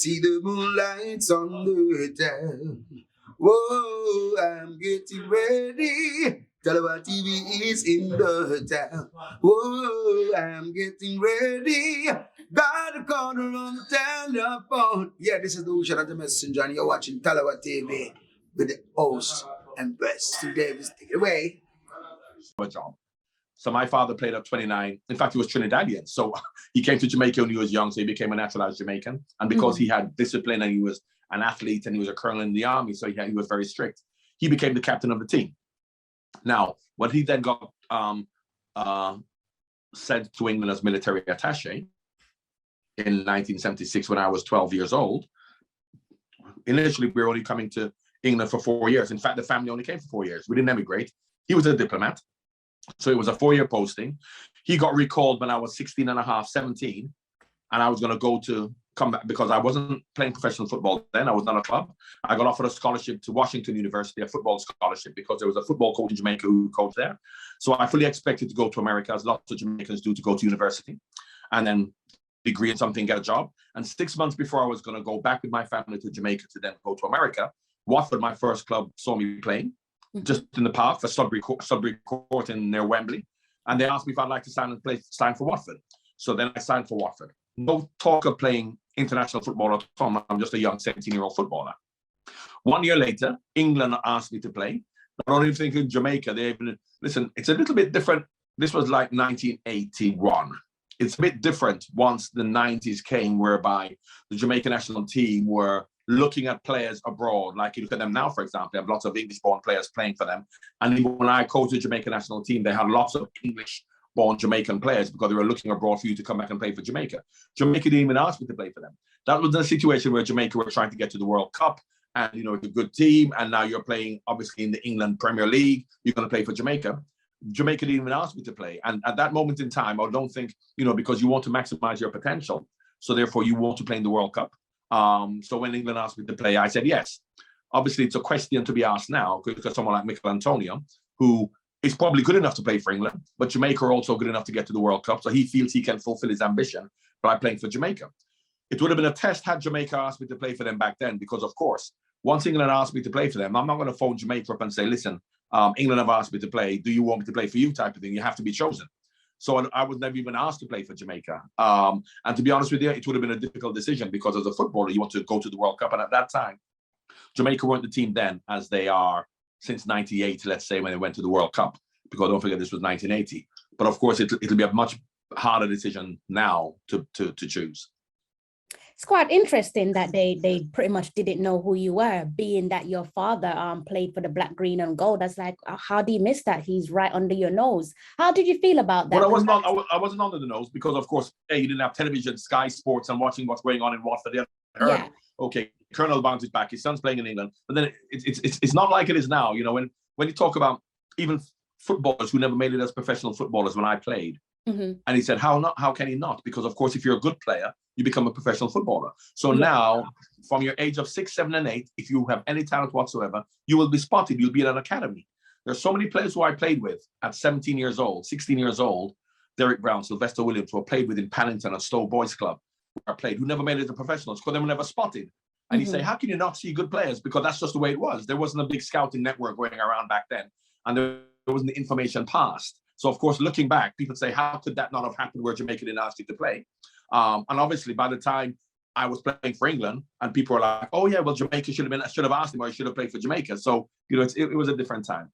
See the moonlights on the town. Whoa, I'm getting ready. Tallawah TV is in the town. Whoa, I'm getting ready. Got a corner on the telephone. Yeah, this is the Ocean of the Messenger, and you're watching Tallawah TV with the host and best. So Davis, take it away. Job. So my father played at 29. In fact, he was Trinidadian. So he came to Jamaica when he was young, so he became a naturalized Jamaican. And because he had discipline and he was an athlete and he was a colonel in the army, so he was very strict, he became the captain of the team. Now, when he then got sent to England as military attaché in 1976, when I was 12 years old, initially we were only coming to England for 4 years. In fact, the family only came for 4 years. We didn't emigrate. He was a diplomat. So it was a 4-year posting. He got recalled when I was 16 and a half, 17. And I was going to come back because I wasn't playing professional football then. I was not a club. I got offered a scholarship to Washington University, a football scholarship, because there was a football coach in Jamaica who coached there. So I fully expected to go to America, as lots of Jamaicans do, to go to university and then degree in something, get a job. And 6 months before I was going to go back with my family to Jamaica to then go to America, Watford, my first club, saw me playing just in the park for Sudbury Court in near Wembley. And they asked me if I'd like to sign for Watford. So then I signed for Watford. No talk of playing international football at all. I'm just a young 17-year-old footballer. 1 year later, England asked me to play. I don't even think in Jamaica, listen, it's a little bit different. This was like 1981. It's a bit different once the 90s came, whereby the Jamaican national team were looking at players abroad. Like you look at them now, for example, they have lots of English-born players playing for them. And even when I coached the Jamaican national team, they had lots of English-born Jamaican players because they were looking abroad for you to come back and play for Jamaica. Jamaica didn't even ask me to play for them. That was the situation where Jamaica were trying to get to the World Cup, and it's a good team, and now you're playing obviously in the England Premier League. You're going to play for Jamaica. Jamaica didn't even ask me to play. And at that moment in time, I don't think, because you want to maximize your potential, so therefore you want to play in the World Cup. So when England asked me to play, I said yes. Obviously, it's a question to be asked now because someone like 𝗘𝗫𝗖𝗟𝗨𝗦𝗘, who is probably good enough to play for England, but Jamaica are also good enough to get to the World Cup. So he feels he can fulfill his ambition by playing for Jamaica. It would have been a test had Jamaica asked me to play for them back then, because of course, once England asked me to play for them, I'm not going to phone Jamaica up and say, listen, England have asked me to play. Do you want me to play for you type of thing? You have to be chosen. So I was never even asked to play for Jamaica. And to be honest with you, it would have been a difficult decision because as a footballer, you want to go to the World Cup. And at that time, Jamaica weren't the team then as they are since 98, let's say, when they went to the World Cup. Because don't forget, this was 1980. But of course, it'll be a much harder decision now to choose. It's quite interesting that they pretty much didn't know who you were, being that your father played for the black, green and gold. That's like, how do you miss that? He's right under your nose. How did you feel about that? Well, I wasn't under the nose because, of course, you didn't have television, Sky Sports, and watching what's going on in Watford. Yeah. Okay, Colonel Barnes is back. His son's playing in England. But then it's not like it is now. When you talk about even footballers who never made it as professional footballers when I played, and he said, how can he not? Because, of course, if you're a good player, you become a professional footballer. So now, from your age of 6, 7, and 8, if you have any talent whatsoever, you will be spotted. You'll be in an academy. There's so many players who I played with at 17 years old, 16 years old, Derek Brown, Sylvester Williams, who I played with in Paddington at Stowe Boys Club, where I played, who never made it to professionals because they were never spotted. And you say, how can you not see good players? Because that's just the way it was. There wasn't a big scouting network going around back then. And there wasn't the information passed. So, of course, looking back, people say, how could that not have happened where Jamaica didn't ask you to play? And obviously, by the time I was playing for England, and people were like, "Oh yeah, well Jamaica should have asked him, or he should have played for Jamaica." So it was a different time.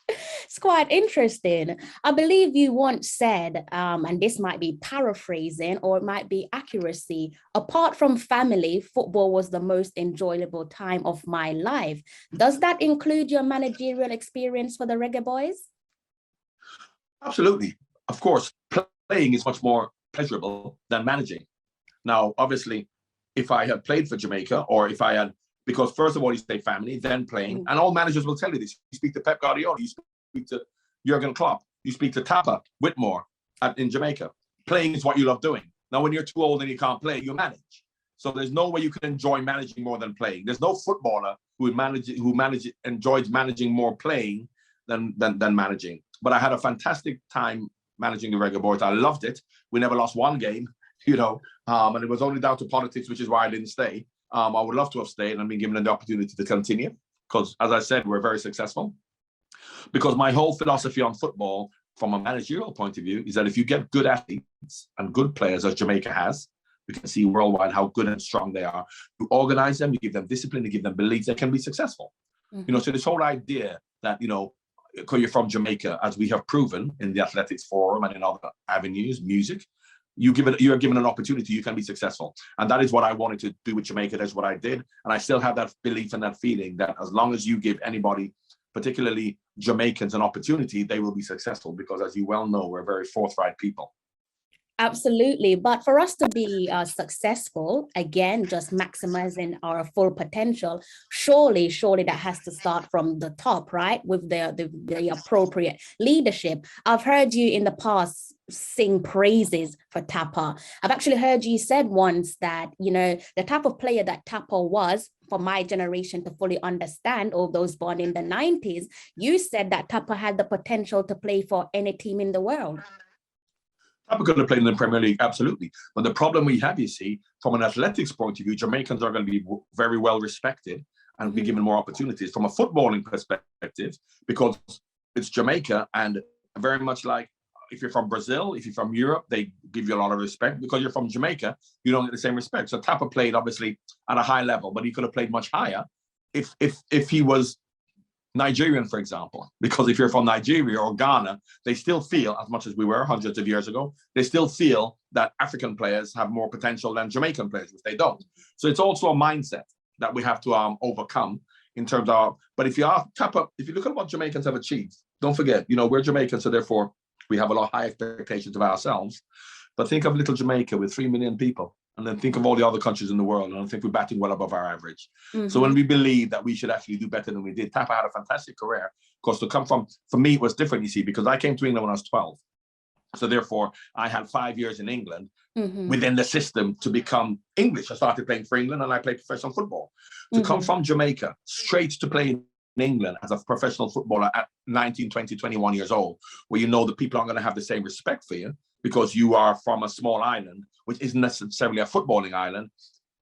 It's quite interesting. I believe you once said, and this might be paraphrasing or it might be accuracy, apart from family, football was the most enjoyable time of my life. Does that include your managerial experience for the Reggae Boyz? Absolutely. Of course, playing is much more pleasurable than managing. Now, obviously, if I had played for Jamaica, or if I had, because first of all, you say family, then playing, and all managers will tell you this. You speak to Pep Guardiola, you speak to Jurgen Klopp, you speak to Tapa Whitmore in Jamaica. Playing is what you love doing. Now, when you're too old and you can't play, you manage. So there's no way you can enjoy managing more than playing. There's no footballer who enjoys managing more playing than managing. But I had a fantastic time managing the Reggae Boyz. I loved it. We never lost one game. and it was only down to politics, which is why I didn't stay. I would love to have stayed and been given the opportunity to continue because, as I said, we're very successful. Because my whole philosophy on football, from a managerial point of view, is that if you get good athletes and good players, as Jamaica has, we can see worldwide how good and strong they are. You organize them, you give them discipline, you give them beliefs, they can be successful. So this whole idea that, because you're from Jamaica, as we have proven in the athletics forum and in other avenues, music, you are given an opportunity, you can be successful. And that is what I wanted to do with Jamaica. That's what I did. And I still have that belief and that feeling that as long as you give anybody, particularly Jamaicans, an opportunity, they will be successful because, as you well know, we're very forthright people. Absolutely. But for us to be successful, again, just maximizing our full potential, surely that has to start from the top, right? With the appropriate leadership. I've heard you in the past sing praises for 𝗘𝗫𝗖𝗟𝗨𝗦𝗜𝗩. I've actually heard you said once that, the type of player that 𝗘𝗫𝗖𝗟 was, for my generation to fully understand, or those born in the 90s, you said that 𝗘𝗫𝗖𝗟𝗏 had the potential to play for any team in the world. 𝗘𝗫𝗖𝗟 could have played in the Premier League, absolutely. But the problem we have, you see, from an athletics point of view, Jamaicans are going to be very well respected and be given more opportunities. From a footballing perspective, because it's Jamaica, and very much like if you're from Brazil, if you're from Europe, they give you a lot of respect. Because you're from Jamaica, you don't get the same respect. So 𝗘𝗫𝗖𝗟 played obviously at a high level, but he could have played much higher if he was Nigerian, for example, because if you're from Nigeria or Ghana, they still feel, as much as we were hundreds of years ago, they still feel that African players have more potential than Jamaican players, which they don't. So it's also a mindset that we have to overcome in terms of, but if you look at what Jamaicans have achieved, don't forget, we're Jamaicans, so therefore we have a lot high expectations of ourselves. But think of little Jamaica with 3 million people. And then think of all the other countries in the world. And I think we're batting well above our average. So when we believe that we should actually do better than we did, 𝗘𝗫𝗖𝗟𝗏 had a fantastic career. Of course, to come from, for me, it was different, you see, because I came to England when I was 12. So therefore, I had 5 years in England within the system to become English. I started playing for England and I played professional football. To come from Jamaica straight to play in England as a professional footballer at 19, 20, 21 years old, where the people aren't going to have the same respect for you, because you are from a small island, which isn't necessarily a footballing island,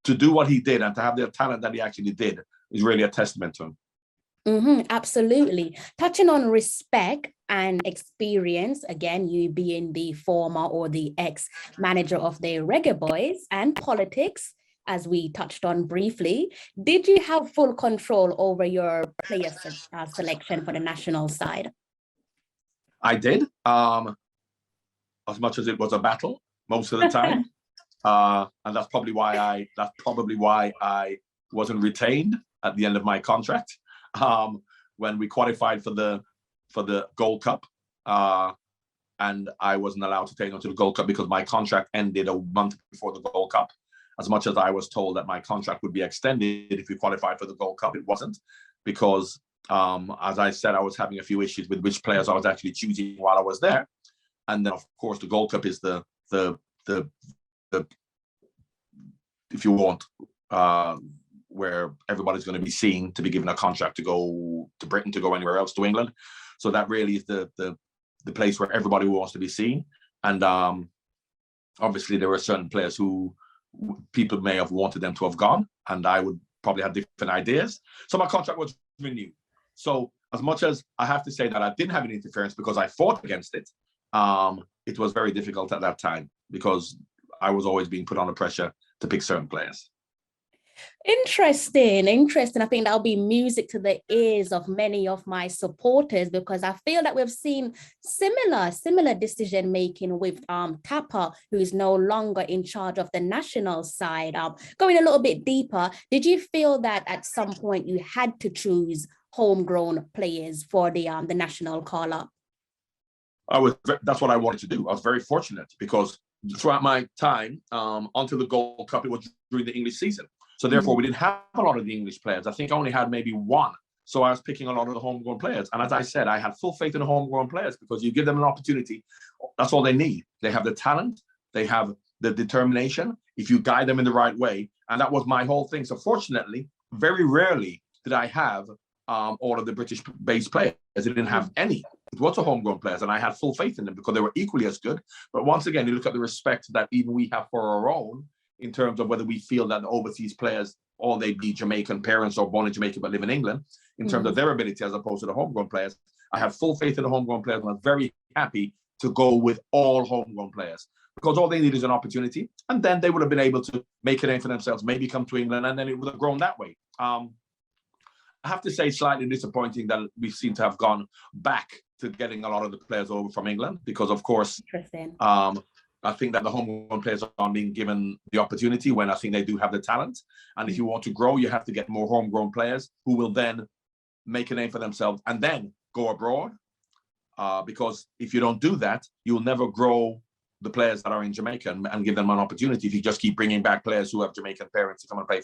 to do what he did and to have the talent that he actually did is really a testament to him. Absolutely. Touching on respect and experience, again, you being the former or the ex-manager of the Reggae Boyz, and politics, as we touched on briefly, did you have full control over your player selection for the national side? I did. As much as it was a battle most of the time. And that's probably why I wasn't retained at the end of my contract. When we qualified for the Gold Cup, and I wasn't allowed to take on to the Gold Cup because my contract ended a month before the Gold Cup. As much as I was told that my contract would be extended if we qualified for the Gold Cup, it wasn't, because as I said, I was having a few issues with which players I was actually choosing while I was there. And then, of course, the Gold Cup is the if you want, where everybody's going to be seen to be given a contract to go to Britain, to go anywhere else, to England. So that really is the place where everybody wants to be seen. And obviously, there were certain players who people may have wanted them to have gone, and I would probably have different ideas. So my contract was renewed. So as much as I have to say that I didn't have any interference because I fought against it, it was very difficult at that time because I was always being put under pressure to pick certain players. Interesting. I think that'll be music to the ears of many of my supporters, because I feel that we've seen similar decision making with 𝗘𝗫𝗖𝗟𝗏, who is no longer in charge of the national side. Going a little bit deeper, did you feel that at some point you had to choose homegrown players for the national call-up? That's what I wanted to do. I was very fortunate because throughout my time until the Gold Cup, it was during the English season. So therefore, we didn't have a lot of the English players. I think I only had maybe one. So I was picking a lot of the homegrown players. And as I said, I had full faith in the homegrown players because you give them an opportunity. That's all they need. They have the talent. They have the determination if you guide them in the right way. And that was my whole thing. So fortunately, very rarely did I have all of the British-based players. I didn't have any. it was a homegrown players, and I had full faith in them because they were equally as good. But once again, you look at the respect that even we have for our own in terms of whether we feel that the overseas players, or they be Jamaican parents or born in Jamaica but live in England, in terms of their ability as opposed to the homegrown players. I have full faith in the homegrown players, and I'm very happy to go with all homegrown players because all they need is an opportunity, and then they would have been able to make a name for themselves, maybe come to England, and then it would have grown that way. I have to say, slightly disappointing that we seem to have gone back to getting a lot of the players over from England because, of course, I think that the homegrown players aren't being given the opportunity when I think they do have the talent. And if you want to grow, you have to get more homegrown players who will then make a name for themselves and then go abroad. Because if you don't do that, you'll never grow the players that are in Jamaica and give them an opportunity if you just keep bringing back players who have Jamaican parents to come and play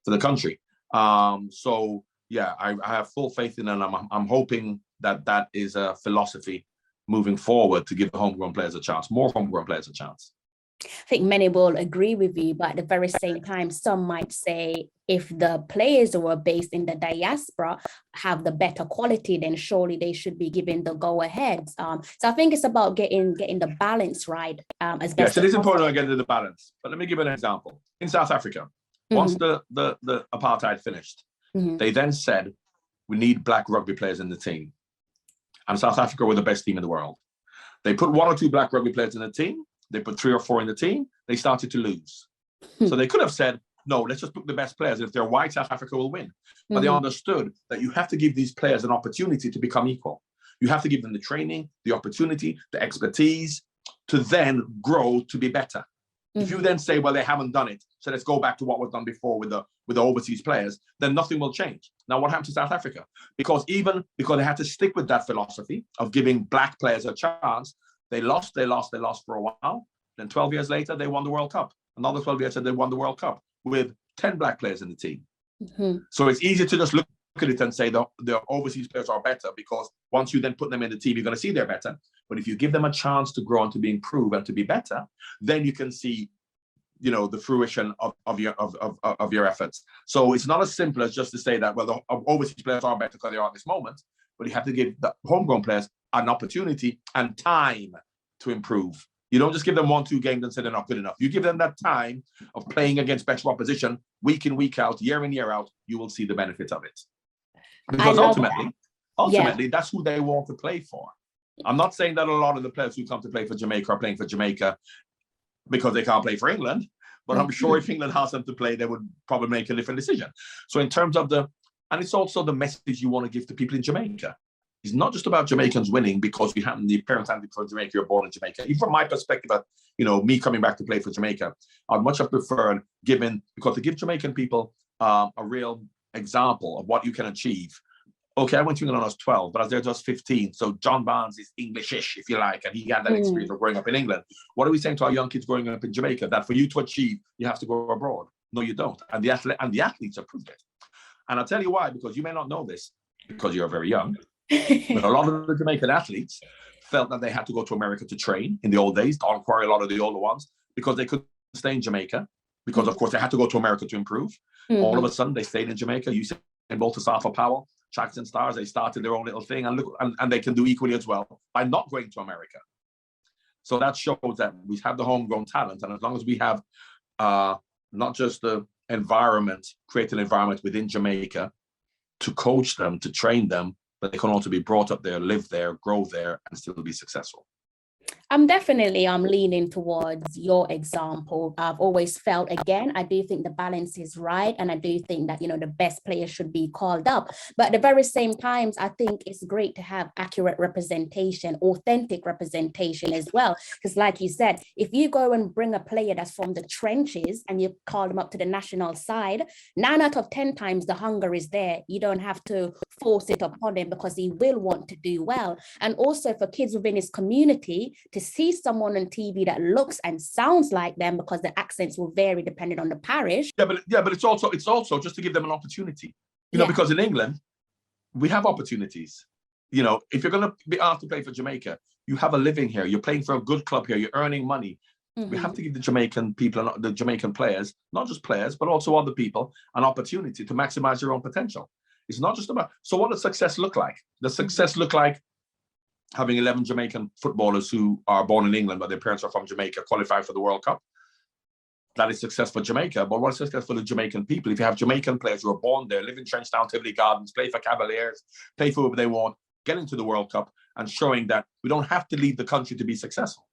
for the country. So yeah, I have full faith in it, and I'm hoping that that is a philosophy moving forward to give the homegrown players a chance, more homegrown players a chance. I think many will agree with you, but at the very same time, some might say if the players who are based in the diaspora have the better quality, then surely they should be given the go-ahead. So I think it's about getting the balance right. As best yes, it is possible. important to get the balance. But let me give an example. In South Africa, once the apartheid finished, they then said, we need black rugby players in the team. And South Africa were the best team in the world. They put 1 or 2 black rugby players in the team. They put 3 or 4 in the team. They started to lose. So they could have said, no, let's just pick the best players. If they're white, South Africa will win. But they understood that you have to give these players an opportunity to become equal. You have to give them the training, the opportunity, the expertise to then grow to be better. If you then say, well, they haven't done it, so let's go back to what was done before with the overseas players, then nothing will change. Now, what happened to South Africa? Because they had to stick with that philosophy of giving black players a chance, they lost for a while. Then 12 years later, they won the World Cup. Another 12 years later, they won the World Cup with 10 black players in the team. So it's easy to just look at it and say the overseas players are better, because once you then put them in the team, you're going to see they're better. But if you give them a chance to grow and to be improved and to be better, then you can see, the fruition of your efforts. So it's not as simple as just to say that, well, the overseas players are better because they are at this moment, but you have to give the homegrown players an opportunity and time to improve. You don't just give them 1-2 games and say they're not good enough. You give them that time of playing against better opposition week in, week out, year in, year out, you will see the benefit of it. Because ultimately, that's who they want to play for. I'm not saying that a lot of the players who come to play for Jamaica are playing for Jamaica because they can't play for England, but I'm sure if England has them to play, they would probably make a different decision. So in terms of and it's also the message you want to give to people in Jamaica. It's not just about Jamaicans winning because we happen the parents happen for Jamaica, you're born in Jamaica. Even from my perspective, me coming back to play for Jamaica, I'd much have preferred because to give Jamaican people a real example of what you can achieve. Okay, I went to England when I was 12, but I was there just 15. So John Barnes is Englishish, if you like, and he had that experience of growing up in England. What are we saying to our young kids growing up in Jamaica? That for you to achieve, you have to go abroad. No, you don't. And the athletes have proved it. And I'll tell you why, because you may not know this, because you're very young, but a lot of the Jamaican athletes felt that they had to go to America to train in the old days, Don Quarry, a lot of the older ones, because they couldn't stay in Jamaica, because of course they had to go to America to improve. All of a sudden they stayed in Jamaica. You said Bolt to Safa Powell, Jackson Stars, they started their own little thing, and they can do equally as well by not going to America. So that shows that we have the homegrown talent, and as long as we have not just the environment, create an environment within Jamaica to coach them, to train them, but they can also be brought up there, live there, grow there, and still be successful. I'm leaning towards your example. I've always felt, again, I do think the balance is right. And I do think that, the best players should be called up. But at the very same times, I think it's great to have accurate representation, authentic representation as well. Because like you said, if you go and bring a player that's from the trenches and you call them up to the national side, 9 out of 10 times the hunger is there. You don't have to force it upon him because he will want to do well. And also for kids within his community, to see someone on TV that looks and sounds like them, because the accents will vary depending on the parish. But it's also just to give them an opportunity, because in England, we have opportunities. If you're going to be asked to play for Jamaica, you have a living here. You're playing for a good club here. You're earning money. We have to give the Jamaican people, the Jamaican players, not just players, but also other people, an opportunity to maximize your own potential. It's not just about, so what does success look like? Does success look like having 11 Jamaican footballers who are born in England, but their parents are from Jamaica, qualify for the World Cup. That is success for Jamaica, but what's success for the Jamaican people? If you have Jamaican players who are born there, live in Trenchtown, Tivoli Gardens, play for Cavaliers, play for whoever they want, get into the World Cup, and showing that we don't have to leave the country to be successful.